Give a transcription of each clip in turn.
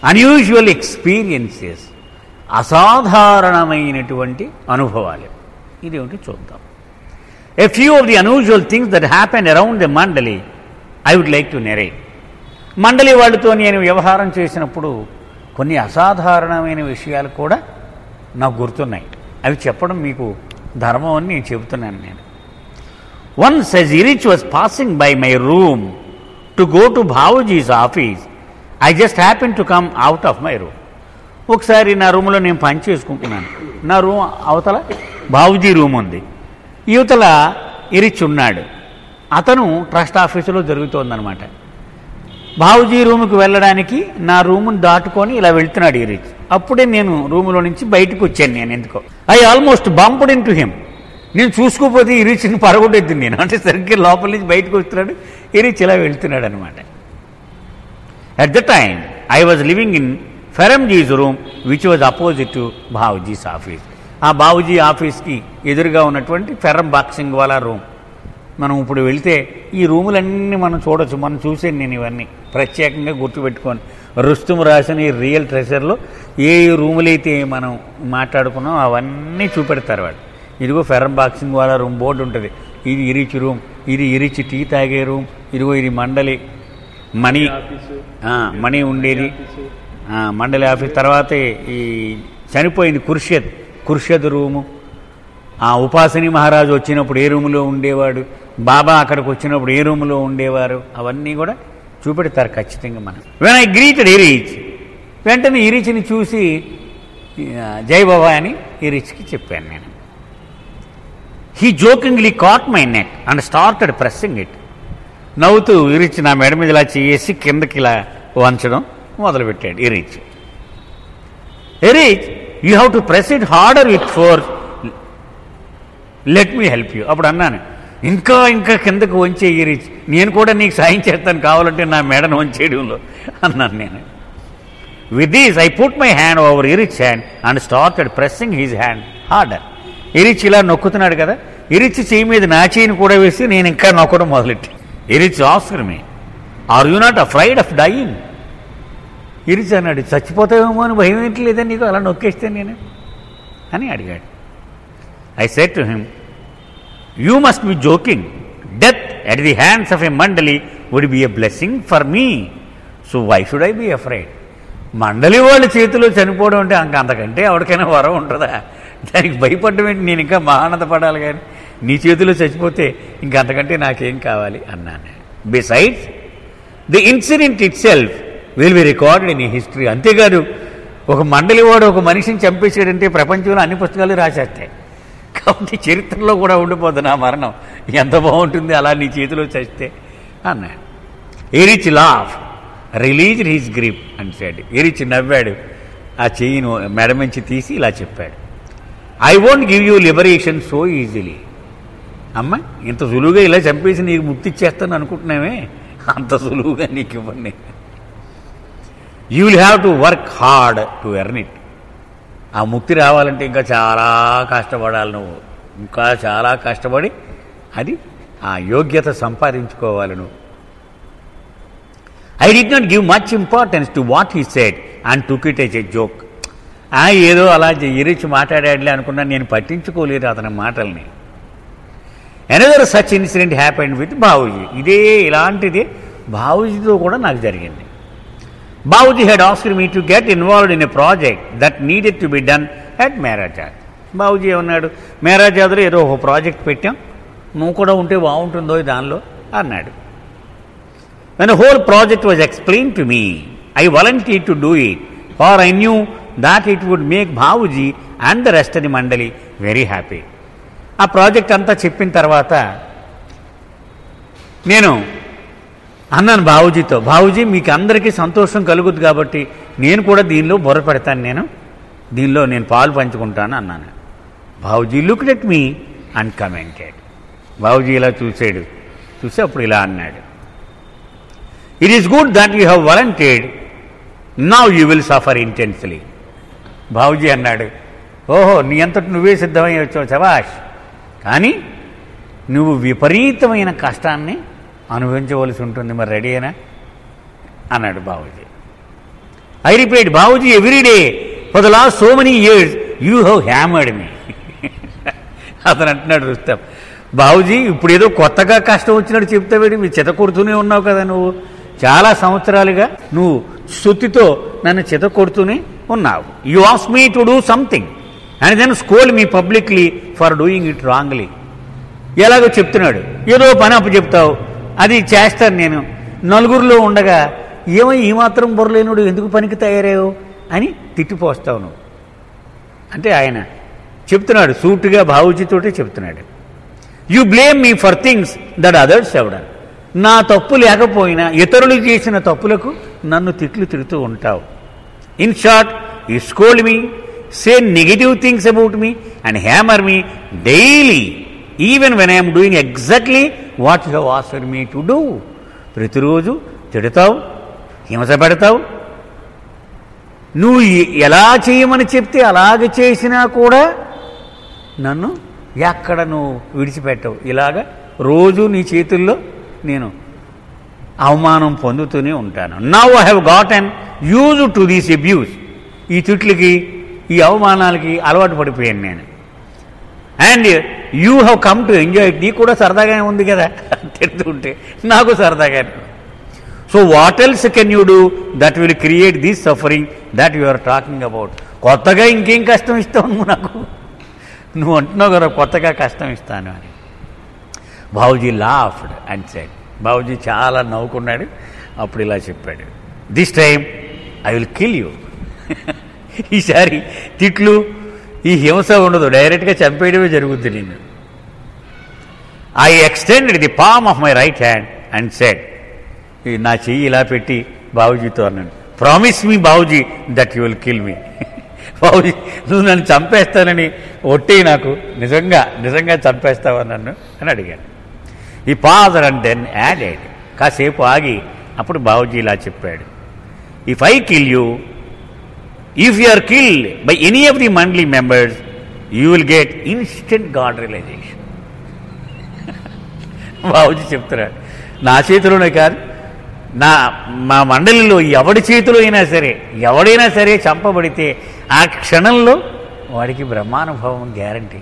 Unusual experiences, అసాధారణమైనటువంటి అనుభవాలు. ఇదేమిటి చూద్దాం. A few of the unusual things that happened around the Mandali I would like to narrate. మండలి వాళ్ళతో నేను వ్యవహారం చేసినప్పుడు కొన్ని అసాధారణమైన విషయాలు కూడా నాకు గుర్తున్నాయి. అవి చెప్పడం మీకు ధర్మం అని నేను చెబుతున్నాను. నేను once as Irich was passing by my room to go to Bhavuji's office, I just happened to come out of my room. ఒకసారి నా రూమ్లో నేను పని చేసుకుంటున్నాను. నా రూమ్ అవతల బాబుజీ రూమ్ ఉంది, యువతల ఇరిచ్ ఉన్నాడు. అతను ట్రస్ట్ ఆఫీసులో జరుగుతోందనమాట. బాబుజీ రూముకి వెళ్ళడానికి నా రూమును దాటుకొని ఇలా వెళ్తున్నాడు ఇరిచ్. అప్పుడే నేను రూములో నుంచి బయటకు వచ్చాను. నేను ఎందుకో I almost bumped into him. నేను చూసుకోపోతే ఇరిచ్ని పరగొట్టేద్ది నేను. అంటే సరిగ్గా లోపల నుంచి బయటకు వస్తున్నాడు, ఇరిచ్ ఇలా వెళ్తున్నాడు అనమాట. At the time I was living in ఫెరంజీస్ room which was opposite to బాబుజీస్ ఆఫీస్. ఆ బాబుజీ ఆఫీస్కి ఎదురుగా ఉన్నటువంటి ఫెరం బాక్సింగ్ వాళ్ళ రూమ్. మనం ఇప్పుడు వెళితే ఈ రూములన్నీ మనం చూడొచ్చు. మనం చూసాను నేను ఇవన్నీ ప్రత్యేకంగా గుర్తుపెట్టుకోండి. రుస్తుము రాసిన ఈ రియల్ ట్రెజర్లో ఏ రూములైతే మనం మాట్లాడుకున్నాం అవన్నీ చూపెడతారు వాళ్ళు. ఇదిగో ఫెరం బాక్సింగ్ వాళ్ళ రూమ్ బోర్డు ఉంటుంది, ఇది ఇరిచ్ రూమ్, ఇది ఇరిచ్ టీ తాగే రూమ్, ఇదిగో ఇది మండలి మణి ఉండేది మండలి ఆఫీస్. తర్వాత ఈ చనిపోయింది కుర్షద్ రూము. ఆ ఉపాసని మహారాజు వచ్చినప్పుడు ఏ రూములో ఉండేవాడు, బాబా అక్కడికి వచ్చినప్పుడు ఏ రూములో ఉండేవారు, అవన్నీ కూడా చూపెడతారు ఖచ్చితంగా మనం. వెన్ ఐ గ్రీటెడ్ ఇరిచ్, వెంటనే ఇరిచ్ని చూసి జై బాబా అని ఇరిచ్కి చెప్పాను నేను. He జోకింగ్లీ caught my neck and started pressing it. నవ్వుతూ ఇరిచ్ నా మెడ మీద ఇలా చేసి కిందకి ఇలా వంచడం మొదలుపెట్టాడు ఇరిచ్. ఇరిచ్, you have to press it harder with force, let me help you. అప్పుడు అన్నాను, ఇంకా ఇంకా కిందకు వంచే ఇరిచ్, నేను కూడా నీకు సాయం చేస్తాను కావాలంటే నా మెడను వంచేయడంలో అన్నాను నేను. With this I put my hand over ఇరిచ్ hand and started pressing his hand harder. ఇరిచ్ ఇలా నొక్కుతున్నాడు కదా, ఇరిచ్ చేయి మీద నా చేయిని కూడా వేసి నేను ఇంకా నొక్కడం మొదలెట్టి. Eruch asked me, are you not afraid of dying? Eruch అన్నాడు, చచ్చిపోతావేమో అని భయం ఏంటి లేదా నీకు అలా నొక్కేస్తే నేను అని అడిగాడు. I said to him, you must be joking. Death at the hands of a Mandali would be a blessing for me. So why should I be afraid? మండలి వాళ్ళ చేతిలో చనిపోవడం అంటే అంతకంటే ఎవరికైనా వరం ఉంటుందా? దానికి భయపడడం ఏంటి? నేను ఇంకా మహానందపడాలి కానీ నీ చేతిలో చచ్చిపోతే ఇంకంతకంటే నాకేం కావాలి అన్నాను. Besides the incident it self will be recorded in history. అంతేకాదు, ఒక మండలి వాడు ఒక మనిషిని చంపేసాడంటే ప్రపంచంలో అన్ని పుస్తకాలు రాసేస్తాయి. కాబట్టి చరిత్రలో కూడా ఉండిపోద్దు నా మరణం. ఎంత బాగుంటుంది అలా నీ చేతిలో చస్తే అన్నాడు. ఇరిచ్ laugh released his grip and said. ఇరిచ్ నవ్వాడు, ఆ చెయ్యిను మెడమంచి తీసి ఇలా చెప్పాడు, I won't give you liberation so easily. అమ్మ, ఇంత సులువుగా ఇలా చంపేసి నీకు ముక్తి ఇచ్చేస్తాను అనుకుంటున్నామే, అంత సులువుగా నీకు ఇవ్వండి. You will have to work hard to earn it. ఆ ముక్తి రావాలంటే ఇంకా చాలా కష్టపడాలి నువ్వు, ఇంకా చాలా కష్టపడి అది ఆ యోగ్యత సంపాదించుకోవాలి నువ్వు. I did not give much importance to what he said and took it as a joke. ఏదో అలా ఇరిచి మాట్లాడాడులే అనుకున్నాను, నేను పట్టించుకోలేదు అతని మాటల్ని. Another such incident happened with Babuji. ఇలాంటిదే బాబుజీతో కూడా నాకు జరిగింది. Babuji had asked me to get involved in a project that needed to be done at Mehrajad. Babuji ఏమన్నాడు, మేరాజాద్లో ఏదో ఒక ప్రాజెక్ట్ పెట్టాం, నువ్వు కూడా ఉంటే బాగుంటుందో దానిలో అన్నాడు. When the whole project was explained to me, I volunteered to do it, for I knew that it would make Babuji and the rest of the Mandali very happy. ఆ ప్రాజెక్ట్ అంతా చెప్పిన తర్వాత నేను అన్నాను బాబుజీతో, బాబుజీ మీకు అందరికీ సంతోషం కలుగుద్ది కాబట్టి నేను కూడా దీనిలో బుర్ర పెడతాను, దీనిలో నేను పాలు పంచుకుంటాను అన్నాను. Babuji looked at me and commented. Babuji ఇలా చూసి అప్పుడు ఇలా అన్నాడు, it is good that you have volunteered, now you will suffer intensely. Babuji అన్నాడు, ఓహో నీ అంతటి నువ్వే సిద్ధమై వచ్చావు శభాష్, కానీ నువ్వు విపరీతమైన కష్టాన్ని అనుభవించవలసి ఉంటుంది, మరి రెడీ అయినా అన్నాడు Babuji. I repeat, Babuji every day for the last so many years you have hammered me. అతను అంటున్నాడు రుస్తాం, బాబూజీ ఇప్పుడు ఏదో కొత్తగా కష్టం వచ్చినట్టు చెప్తావేడి, మీరు కొడుతూనే ఉన్నావు కదా, నువ్వు చాలా సంవత్సరాలుగా నువ్వు సుత్తితో నన్ను కొడుతూనే ఉన్నావు. You ask me to do something and then scold me publicly for doing it wrongly. ఎలాగో చెప్తున్నాడు, ఏదో పని అప్పు చెప్తావు, అది చేస్తాను నేను, నలుగురిలో ఉండగా ఏమో ఈ మాత్రం బుర్రలేనుడు ఎందుకు పనికి తయారావు అని తిట్టిపోస్తావు నువ్వు అంటే ఆయన చెప్తున్నాడు, సూటుగా బాబూజీతోటే చెప్తున్నాడు. You blame me for things that others have done. నా తప్పు లేకపోయినా ఇతరులు చేసిన తప్పులకు నన్ను తిడుతూ ఉంటావు. In short, you scold me, say negative things about me and hammer me daily even when I'm doing exactly what you have asked me to do. ప్రతిరోజు తిడతావు, హింస పెడతావు, నువ్వు ఎలా చేయమని చెప్తే అలాగ చేసినా కూడా నన్ను ఎక్కడ నువ్వు విడిచిపెట్టవు. ఇలాగ రోజు నీ చేతుల్లో నేను అవమానం పొందుతూనే ఉంటాను. Now I have gotten used to these abuse. ఈ తిట్లకి ఈ అవమానాలకి అలవాటు పడిపోయాను నేను. And you have come to enjoy it. నీకు కూడా సరదాగానే ఉంది కదా తిడుతుంటే, నాకు సరదాగానే. So what else can you do that will create this suffering that you are talking about. కొత్తగా ఇంకేం కష్టం ఇస్తావు నువ్వు నాకు, నువ్వు అంటున్నావు కదా కొత్తగా కష్టం ఇస్తాను అని. Babuji laughed and said, Babuji చాలా నవ్వుకున్నాడు. అప్పుడు ఇలా చెప్పాడు, this time I will kill you. ఈసారి తిట్లు ఈ హింస ఉండదు, డైరెక్ట్గా చంపేయడమే జరుగుద్ది నిన్ను. I extended the palm of my right hand and said, నా చెయ్యి ఇలా పెట్టి బాబూజీతో అన్నాను, promise me Babuji that you will kill me. Babuji నువ్వు నన్ను చంపేస్తానని ఒట్టి నాకు నిజంగా చంపేస్తావా నన్ను అని అడిగాను. ఈ ఫాదర్ అండ్ దెన్ యాడెడ్, కాసేపు ఆగి అప్పుడు బాబూజీ ఇలా చెప్పాడు, if I kill you, if you are killed by any of the mandali members you will get instant God realisation. Babuji చెప్తున్నాడు, నా చేతిలోనే కాదు, మా మండలిలో ఎవడి చేతిలో ఎవడైనా సరే చంపబడితే ఆ క్షణంలో వాడికి బ్రహ్మానుభవం guarantee.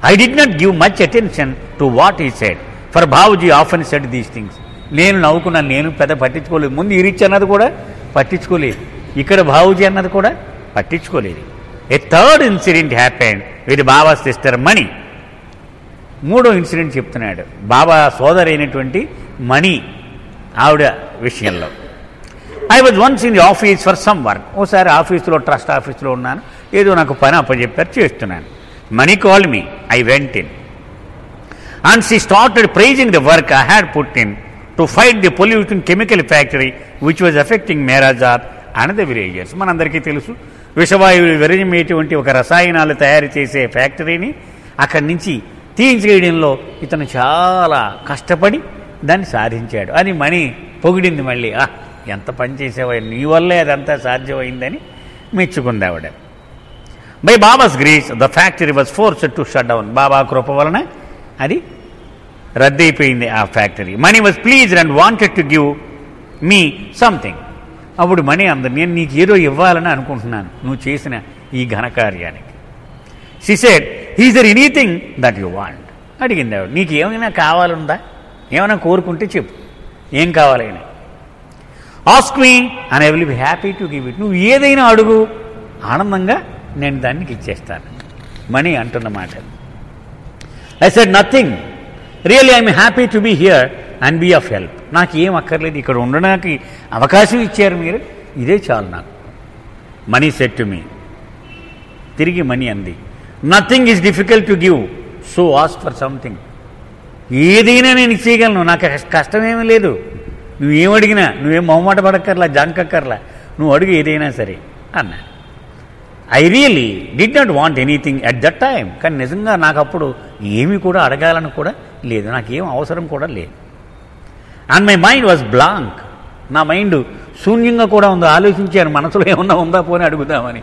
I did not give much attention to what he said, for Babuji often said these things. నేను నవ్వుకున్నాను, నేను పెద్ద పట్టించుకోలేదు. ముందు ఇరిచ్ అన్నది కూడా పట్టించుకోలేదు, ఇక్కడ బాబూజీ అన్నది కూడా పట్టించుకోలేదు. A third incident happened with Baba sister Mani. మూడో ఇన్సిడెంట్ చెప్తున్నాడు, బాబా సోదరైనటువంటి మణి ఆవిడ విషయంలో. I was once in the office for some work. ఓసారి ఆఫీసులో, ట్రస్ట్ ఆఫీసులో ఉన్నాను, ఏదో నాకు పని అప్పచెప్పారు, చేస్తున్నాను. Mani called me, I went in and she started praising the work I had put in to fight the polluting chemical factory which was affecting Meherazad and the villages. మనందరికీ తెలుసు, విషవాయువులు విరజిమ్మేటువంటి ఒక రసాయనాలు తయారు చేసే ఫ్యాక్టరీని అక్కడి నుంచి తీయించేయడంలో ఇతను చాలా కష్టపడి దాన్ని సాధించాడు అని మణి పొగిడింది. మళ్ళీ ఎంత పని చేసేవా, నీ వల్లే అదంతా సాధ్యమైందని మెచ్చుకుంది ఆవిడ. By Baba's grace the factory was forced to shut down. Baba కృప వలన అది రద్దయిపోయింది ఆ factory. Mani was pleased and wanted to give me something. అప్పుడు మణి అందరు, నేను నీకు ఏదో ఇవ్వాలని అనుకుంటున్నాను నువ్వు చేసిన ఈ ఘనకార్యానికి. She said, is there anything that you want. అడిగింది ఆవిడ, నీకు ఏమైనా కావాలందా, ఏమైనా కోరుకుంటే చెప్పు, ఏం కావాలైనా. Ask me and I will be happy to give it. నువ్వు ఏదైనా అడుగు, ఆనందంగా నేను దానికి ఇచ్చేస్తాను. మణి అంటున్న మాట. I said nothing, really I'm happy to be here and be of help. నాకు ఏం అక్కర్లేదు, ఇక్కడ ఉండడానికి అవకాశం ఇచ్చారు మీరు, ఇదే చాలు నాకు. Money said to me. తిరిగి మణి అంది, nothing is difficult to give, so ask for something. ఏదైనా నేను ఇచ్చేయగలను, నాకు కష్టమేమీ లేదు. నువ్వేమడిగినా, నువ్వేం మొహమాట పడక్కర్లా, జంకక్కర్లా, నువ్వు అడుగు ఏదైనా సరే అన్నా. I really did not want anything at that time. కానీ నిజంగా నాకు అప్పుడు ఏమీ కూడా అడగాలని కూడా లేదు, నాకేం అవసరం కూడా లేదు. And my mind was blank. నా మైండ్ శూన్యంగా కూడా ఉందో, ఆలోచించాను మనసులో ఏమన్నా ఉందా పోనీ అడుగుదామని,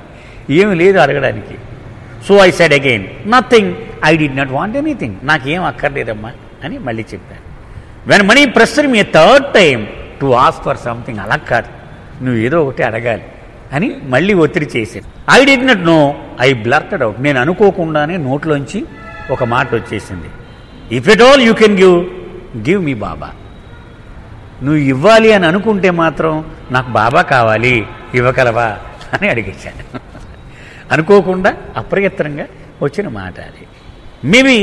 ఏమి లేదు అడగడానికి. So I said again nothing, I did not want anything, నాకేం అక్కర్లేదమ్మా అని మళ్ళీ చెప్పాను. When money pressed me third time to ask for something. అలా కాదు, నువ్వు ఏదో ఒకటి అడగాలి అని మళ్ళీ ఒత్తిడి చేశాను. I did not know, I blurted out. నేను అనుకోకుండానే నోట్లోంచి ఒక మాట వచ్చేసింది. If at all you can give me Baba. నువ్వు ఇవ్వాలి అని అనుకుంటే మాత్రం నాకు బాబా కావాలి, ఇవ్వగలవా అని అడిగేశాను. అనుకోకుండా అప్రయత్నంగా వచ్చిన మాట అది. Maybe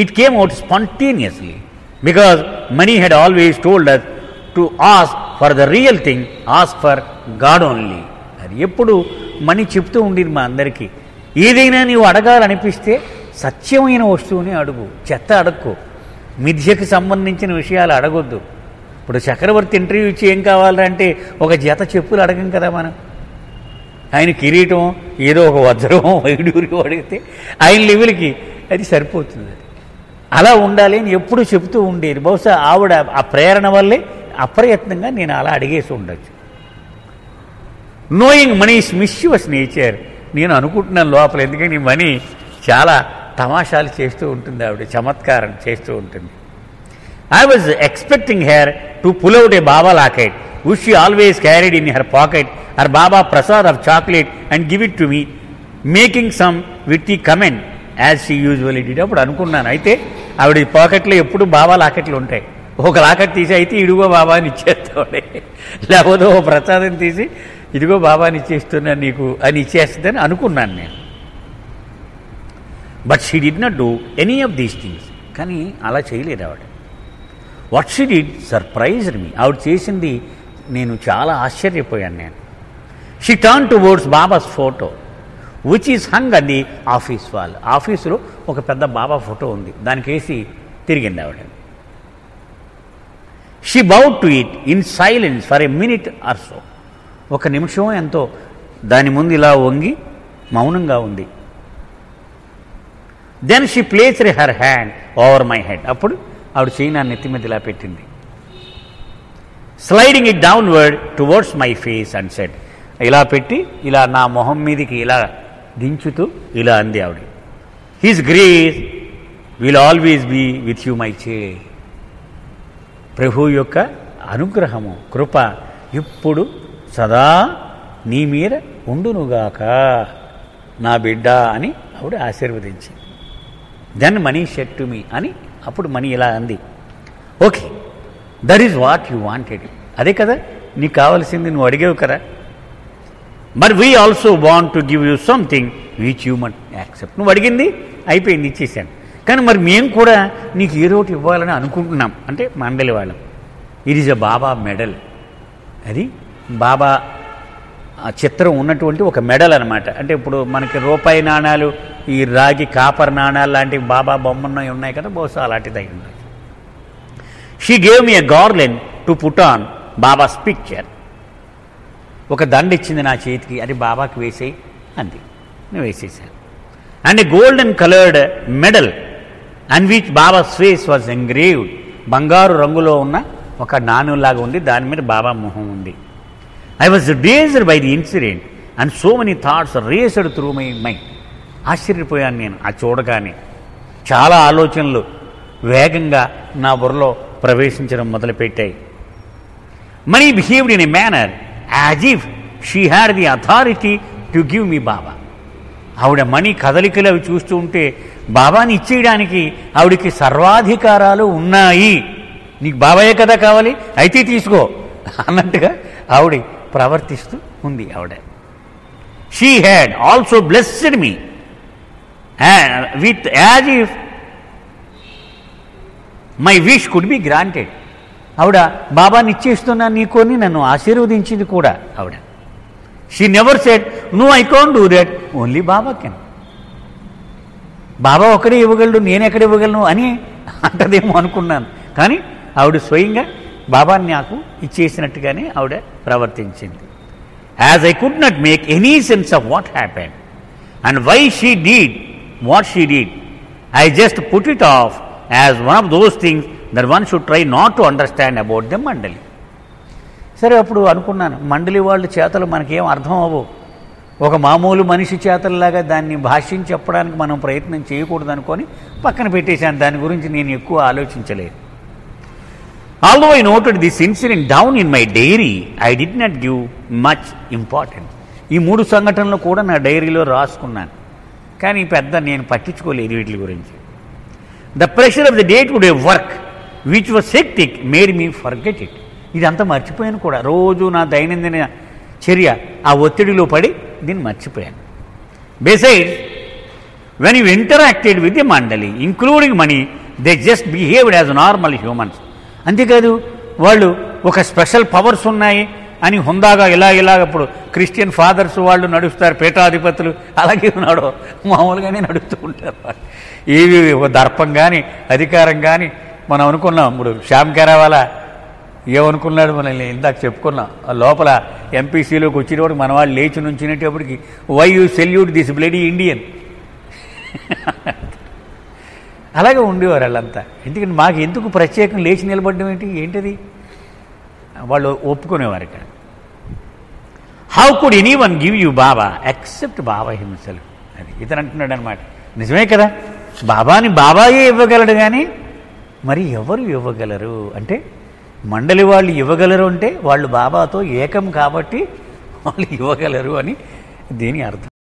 it came out spontaneously because Mani had always told us to ask for the real thing, ask for God only. అది ఎప్పుడు మనీ చెప్తూ ఉండేది మా అందరికీ, ఏదైనా నీవు అడగాలనిపిస్తే సత్యమైన వస్తువుని అడుగు, చెత్త అడక్కు, మిథ్యకు సంబంధించిన విషయాలు అడగొద్దు. ఇప్పుడు చక్రవర్తి ఇంటర్వ్యూ ఇచ్చి ఏం కావాలంటే ఒక జత చెప్పులు అడగం కదా మనం. ఆయన కిరీటం ఏదో ఒక వజ్రమో వైడూరికో అడిగితే ఆయన లెవెల్కి అది సరిపోతుంది. అలా ఉండాలి అని ఎప్పుడు చెబుతూ ఉండేది. బహుశా ఆవిడ ఆ ప్రేరణ వల్లే అప్రయత్నంగా నేను అలా అడిగేసి ఉండొచ్చు. నోయింగ్ మనీస్ మిస్యూస్ నేచర్, నేను అనుకుంటున్నాను లోపల, ఎందుకంటే ఈ మనీ చాలా తమాషాలు చేస్తూ ఉంటుంది, ఆవిడ చమత్కారం చేస్తూ ఉంటుంది. I was expecting her to pull out a Baba locket, which she always carried in her pocket, her Baba prasad of chocolate, and give it to me, making some witty comment as she usually did. అప్పుడు అనుకున్నాను, అయితే ఆవిడ పాకెట్లో ఎప్పుడు బాబా లాకెట్లు ఉంటాయి. ఒక locket తీసి అయితే ఇదిగో బాబా అని ఇచ్చేస్తాడే, లేకపోతే ఓ ప్రసాదం తీసి ఇదిగో బాబాని ఇచ్చేస్తున్నాను నీకు అని ఇచ్చేస్తుందని అనుకున్నాను నేను. But she did not do any of these things. కానీ అలా చేయలేదు ఆవిడ. What she did surprised me. ఆవిడ చేసింది నేను చాలా ఆశ్చర్యపోయాను నేను. She turn towards Baba's photo which is hung on the office wall. ఆఫీసులో ఒక పెద్ద బాబా ఫోటో ఉంది, దానికేసి తిరిగింది ఆవిడ. She bowed to it in silence for a minute or so. ఒక నిమిషం ఎంతో దాని ముందు ఇలా వంగి మౌనంగా ఉంది. Then she placed her hand over my head. అప్పుడు ఆవిడ చేయి నా నెత్తి మీద ఇలా పెట్టింది. Sliding it downward towards my face and said, ఇలా పెట్టి ఇలా నా మొహం మీదకి ఇలా దించుతూ ఇలా అంది ఆవిడ. His grace will always be with you my child. ప్రభు యొక్క అనుగ్రహము కృప ఎప్పుడు సదా నీ మీద ఉండునుగాక నా బిడ్డ అని ఆవిడ ఆశీర్వదించింది. Then money said to me అని అప్పుడు మనీ ఇలా అంది. Okay, that is what you wanted. అదే కదా నీకు కావాల్సింది, నువ్వు అడిగేవు కదా. But we also want to give you something which you మట్ యాక్సెప్ట్. నువ్వు అడిగింది అయిపోయింది, ఇచ్చేసాను. కానీ మరి మేము కూడా నీకు ఏదో ఒకటి ఇవ్వాలని అనుకుంటున్నాం. అంటే మండలి వాళ్ళం. It is a Baba medal. అది బాబా చిత్రం ఉన్నటువంటి ఒక మెడల్ అనమాట. అంటే ఇప్పుడు మనకి రూపాయి నాణాలు, ఈ రాగి కాపర్ నాణాలు లాంటివి బాబా బొమ్మన్నవి ఉన్నాయి కదా, బహుశా అలాంటిది అయి ఉన్నాయి. She gave me a garland to put on babas picture. ఒక దండ ఇచ్చింది నా చేతికి, అది బాబాకి వేసేయి అంది. నేను వేసేసాను. And a golden coloured medal and which babas face was engraved. బంగారు రంగులో ఉన్న ఒక నాణ్యంలాగా ఉంది, దాని మీద బాబా మొహం ఉంది. I was dazed by the incident and so many thoughts raced through my mind. ఆశ్చర్యపోయాను నేను ఆ చూడగానే. చాలా ఆలోచనలు వేగంగా నా బుర్రలో ప్రవేశించడం మొదలుపెట్టాయి. Mani behaved in a manner as if she had the authority to give me Baba. ఆవిడ మనీ కదలికలు అవి చూస్తూ ఉంటే బాబాని ఇచ్చేయడానికి ఆవిడికి సర్వాధికారాలు ఉన్నాయి. నీకు బాబాయే కదా కావాలి, అయితే తీసుకో అన్నట్టుగా ఆవిడ ప్రవర్తిస్తూ ఉంది ఆవిడ. She had also blessed me with as if my wish could be granted. ఆవిడ బాబాని ఇచ్చేస్తున్నా నీకొని నన్ను ఆశీర్వదించింది కూడా ఆవిడ. She never said no I can't do that, only Baba can. Baba ఒకడే ఇవ్వగలడు, నేను ఎక్కడ ఇవ్వగలను అని అంటదేమో అనుకున్నాను. కానీ ఆవిడ స్వయంగా బాబాని నాకు ఇచ్చేసినట్టుగానే ఆవిడ ప్రవర్తించింది. As I could not make any sense of what happen and why she did what she did, I just put it off as one of those things that one should try not to understand about the mandali. సరే, అప్పుడు అనుకున్నాను మండలి వాళ్ళ చేతలు మనకేం అర్థం అవ్వవు. ఒక మామూలు మనిషి చేతల్లాగా దాన్ని భాష్యం చెప్పడానికి మనం ప్రయత్నం చేయకూడదు అనుకొని పక్కన పెట్టేశాను. దాని గురించి నేను ఎక్కువ ఆలోచించలేదు. Although I noted this incident down in my diary, I did not give much importance. ఈ 3 సంఘటనలు కూడా నా డైరీలో రాసుకున్నాను, కానీ పెద్ద నేను పట్టించుకోలేదు వీటి గురించి. The pressure of the day to day work which was hectic made me forget it. ఇదంతా మర్చిపోయాను కూడా. రోజు నా దైనందిన చర్య ఆ ఒత్తిడిలో పడి దీన్ని మర్చిపోయాను. Besides when you interacted with the mandali including Mani, they just behaved as normal humans. అంతేకాదు, వాళ్ళు ఒక స్పెషల్ పవర్స్ ఉన్నాయి అని హుందాగా ఇప్పుడు క్రిస్టియన్ ఫాదర్స్ వాళ్ళు నడుస్తారు, పీఠాధిపతులు అలాగే ఉన్నాడు మామూలుగానే నడుస్తూ ఉంటారు. ఏవి దర్పం కానీ అధికారం కానీ మనం అనుకున్నాం. ఇప్పుడు శ్యామ్ కెరావాలా ఏమనుకున్నాడు, మనల్ని ఇందాక చెప్పుకున్నాం. లోపల ఎంపీసీలోకి వచ్చినప్పుడు మన వాళ్ళు లేచి నుంచినప్పటికి why you salute this bloody Indian అలాగే ఉండేవారు వాళ్ళంతా. ఎందుకంటే మాకు ఎందుకు ప్రత్యేకం లేచి నిలబడడం ఏంటది వాళ్ళు ఒప్పుకునేవారు. ఇక్కడ how could any one give you Baba except Baba himself. అది ఇతను అంటున్నాడు అనమాట. నిజమే కదా, బాబాని బాబాయే ఇవ్వగలడు, కానీ మరి ఎవరు ఇవ్వగలరు అంటే మండలి వాళ్ళు ఇవ్వగలరు అంటే వాళ్ళు బాబాతో ఏకం కాబట్టి వాళ్ళు ఇవ్వగలరు అని దీని అర్థం.